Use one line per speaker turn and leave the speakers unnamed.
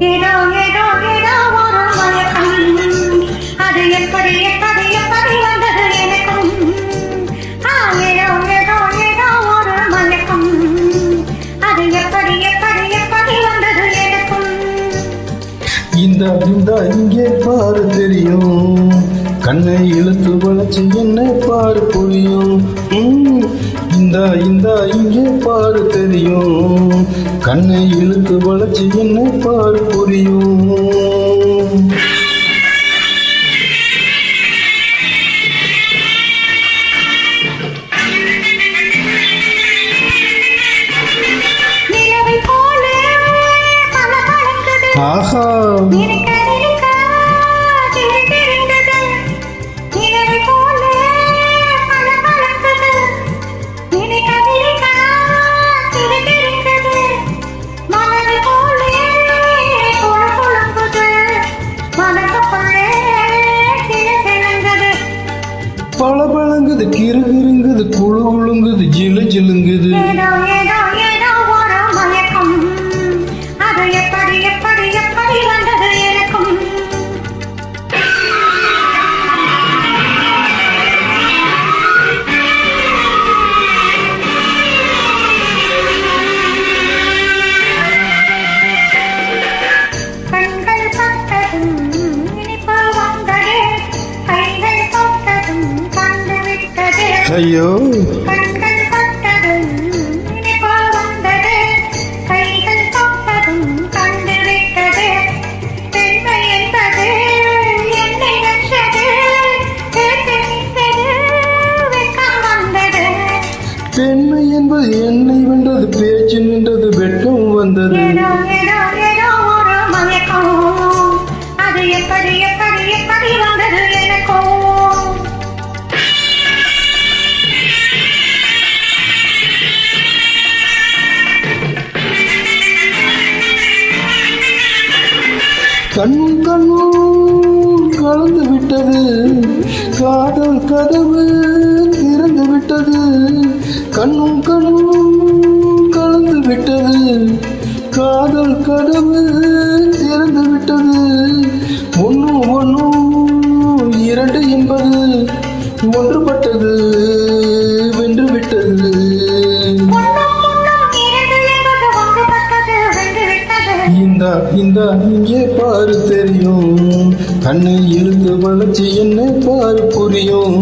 ஏதோ ஏதோ ஏதோ ஒரு மயக்கம், அது எப்படி எப்படி எப்படி வந்தது எனக்கும். ஏதோ ஏதோ ஏதோ ஒரு மயக்கம், அது எப்படி எப்படி எப்படி வந்தது எனக்கும்.
இந்த இங்கே பாரு தெரியும், கண்ணை இழுத்து வளைச்சு என்ன பாரு புரியும். இந்த இங்கே பாரு தெரியும், கண்ணை இழுத்து வளைச்சு என்ன பாரு புரியும். ஆஹா பல பழங்குது கிருங்குது குழு குழுங்குது ஜிலு ஜிலுங்குது. ஐயோ பெண்மை என்பது என்னை வென்றது, பேச்சு நின்றது, வெட்கம் வந்தது.
அது எப்படி எப்படி எப்படி வந்தது எனக்கும்.
கண்ணும் கண்ணும் கலந்து விட்டது, காதல் கதவு திறந்து விட்டது. கண்ணும் கண்ணும் கலந்து விட்டது, காதல் கதவு திறந்து விட்டது. ஒன்னும் ஒன்னும் இரண்டு என்பது ஒன்றுபட்டது, வென்று விட்டது. இந்த இங்கே பாரு தெரியும், கண்ணை இழுத்து வளைச்சு என்ன பாரு புரியும்.